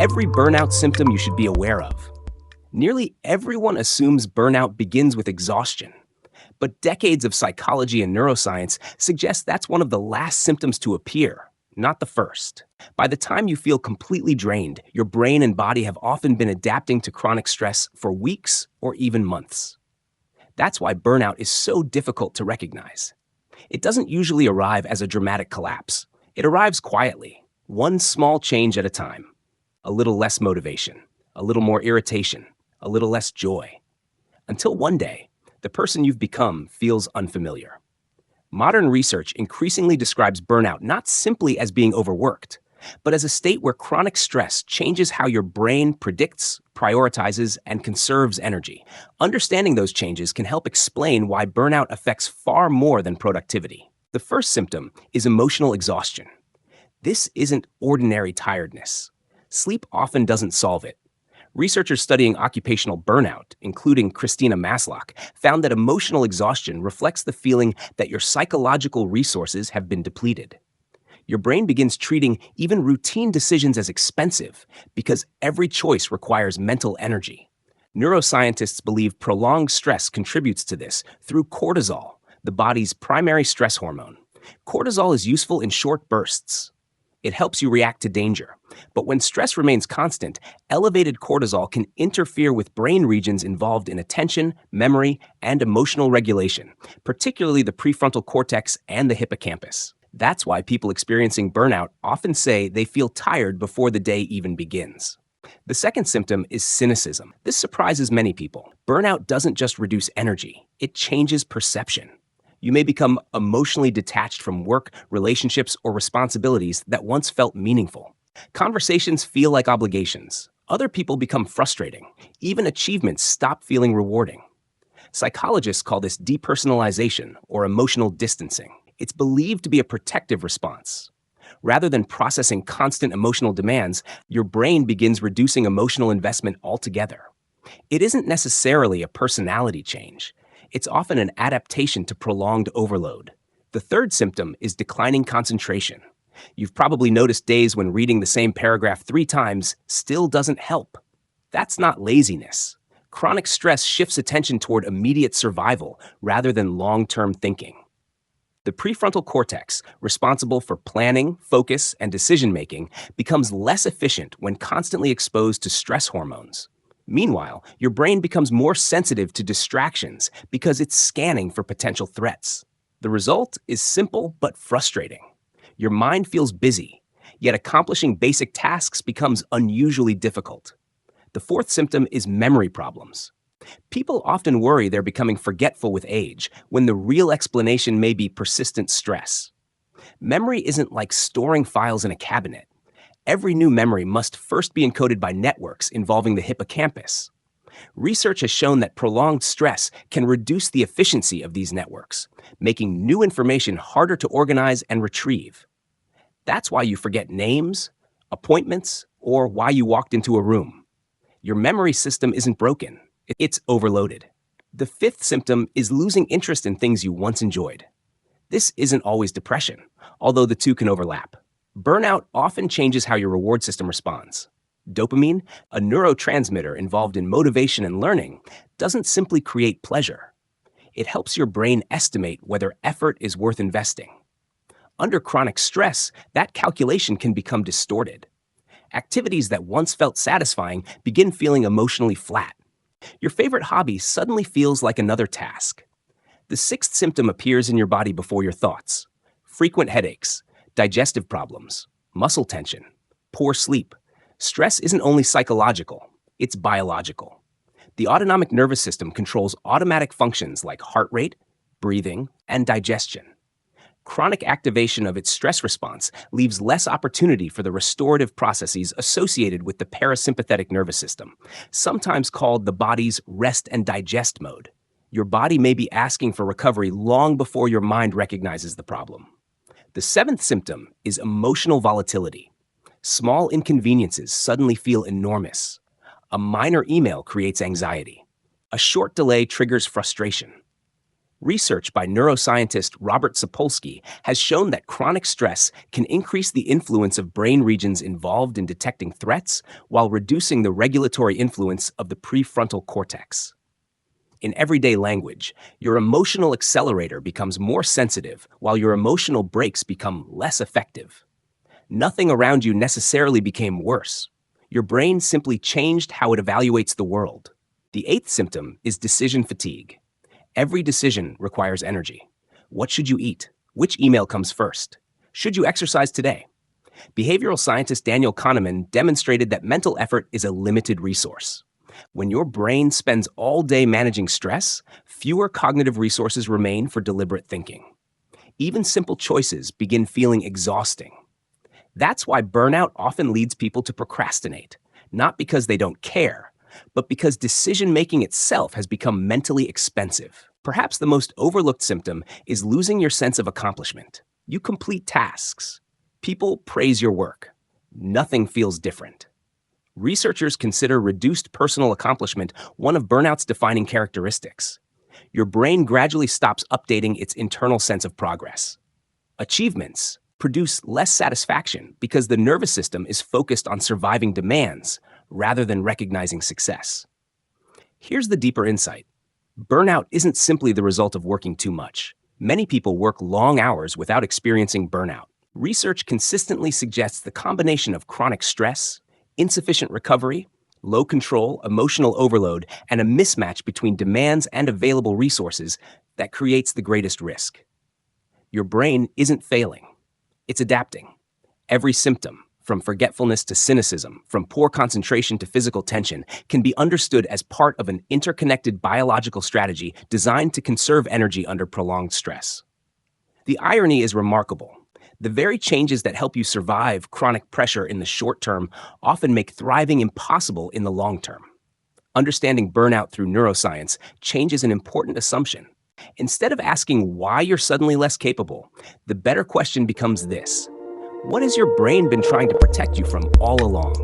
every burnout symptom you should be aware of. Nearly everyone assumes burnout begins with exhaustion, but decades of psychology and neuroscience suggest that's one of the last symptoms to appear, not the first. By the time you feel completely drained, your brain and body have often been adapting to chronic stress for weeks or even months. That's why burnout is so difficult to recognize. It doesn't usually arrive as a dramatic collapse. It arrives quietly, one small change at a time. A little less motivation, a little more irritation, a little less joy. Until one day, the person you've become feels unfamiliar. Modern research increasingly describes burnout not simply as being overworked, but as a state where chronic stress changes how your brain predicts, prioritizes, and conserves energy. Understanding those changes can help explain why burnout affects far more than productivity. The first symptom is emotional exhaustion. This isn't ordinary tiredness. Sleep often doesn't solve it. Researchers studying occupational burnout, including Christina Masloch, found that emotional exhaustion reflects the feeling that your psychological resources have been depleted. Your brain begins treating even routine decisions as expensive because every choice requires mental energy. Neuroscientists believe prolonged stress contributes to this through cortisol, the body's primary stress hormone. Cortisol is useful in short bursts. It helps you react to danger. But when stress remains constant, elevated cortisol can interfere with brain regions involved in attention, memory, and emotional regulation, particularly the prefrontal cortex and the hippocampus. That's why people experiencing burnout often say they feel tired before the day even begins. The second symptom is cynicism. This surprises many people. Burnout doesn't just reduce energy, it changes perception. You may become emotionally detached from work, relationships, or responsibilities that once felt meaningful. Conversations feel like obligations. Other people become frustrating. Even achievements stop feeling rewarding. Psychologists call this depersonalization or emotional distancing. It's believed to be a protective response. Rather than processing constant emotional demands, your brain begins reducing emotional investment altogether. It isn't necessarily a personality change. It's often an adaptation to prolonged overload. The third symptom is declining concentration. You've probably noticed days when reading the same paragraph 3 times still doesn't help. That's not laziness. Chronic stress shifts attention toward immediate survival rather than long-term thinking. The prefrontal cortex, responsible for planning, focus, and decision-making, becomes less efficient when constantly exposed to stress hormones. Meanwhile, your brain becomes more sensitive to distractions because it's scanning for potential threats. The result is simple but frustrating. Your mind feels busy, yet accomplishing basic tasks becomes unusually difficult. The fourth symptom is memory problems. People often worry they're becoming forgetful with age, when the real explanation may be persistent stress. Memory isn't like storing files in a cabinet. Every new memory must first be encoded by networks involving the hippocampus. Research has shown that prolonged stress can reduce the efficiency of these networks, making new information harder to organize and retrieve. That's why you forget names, appointments, or why you walked into a room. Your memory system isn't broken. It's overloaded. The fifth symptom is losing interest in things you once enjoyed. This isn't always depression, although the two can overlap. Burnout often changes how your reward system responds. Dopamine, a neurotransmitter involved in motivation and learning, doesn't simply create pleasure. It helps your brain estimate whether effort is worth investing. Under chronic stress, that calculation can become distorted. Activities that once felt satisfying begin feeling emotionally flat. Your favorite hobby suddenly feels like another task. The sixth symptom appears in your body before your thoughts. Frequent headaches, digestive problems, muscle tension, poor sleep. Stress isn't only psychological, it's biological. The autonomic nervous system controls automatic functions like heart rate, breathing, and digestion. Chronic activation of its stress response leaves less opportunity for the restorative processes associated with the parasympathetic nervous system, sometimes called the body's rest and digest mode. Your body may be asking for recovery long before your mind recognizes the problem. The seventh symptom is emotional volatility. Small inconveniences suddenly feel enormous. A minor email creates anxiety. A short delay triggers frustration. Research by neuroscientist Robert Sapolsky has shown that chronic stress can increase the influence of brain regions involved in detecting threats while reducing the regulatory influence of the prefrontal cortex. In everyday language, your emotional accelerator becomes more sensitive while your emotional brakes become less effective. Nothing around you necessarily became worse. Your brain simply changed how it evaluates the world. The eighth symptom is decision fatigue. Every decision requires energy. What should you eat? Which email comes first? Should you exercise today? Behavioral scientist Daniel Kahneman demonstrated that mental effort is a limited resource. When your brain spends all day managing stress, fewer cognitive resources remain for deliberate thinking. Even simple choices begin feeling exhausting. That's why burnout often leads people to procrastinate, not because they don't care, but because decision-making itself has become mentally expensive. Perhaps the most overlooked symptom is losing your sense of accomplishment. You complete tasks. People praise your work. Nothing feels different. Researchers consider reduced personal accomplishment one of burnout's defining characteristics. Your brain gradually stops updating its internal sense of progress. Achievements produce less satisfaction because the nervous system is focused on surviving demands rather than recognizing success. Here's the deeper insight. Burnout isn't simply the result of working too much. Many people work long hours without experiencing burnout. Research consistently suggests the combination of chronic stress, insufficient recovery, low control, emotional overload, and a mismatch between demands and available resources that creates the greatest risk. Your brain isn't failing. It's adapting. Every symptom, from forgetfulness to cynicism, from poor concentration to physical tension, can be understood as part of an interconnected biological strategy designed to conserve energy under prolonged stress. The irony is remarkable. The very changes that help you survive chronic pressure in the short term often make thriving impossible in the long term. Understanding burnout through neuroscience changes an important assumption. Instead of asking why you're suddenly less capable, the better question becomes this: what has your brain been trying to protect you from all along?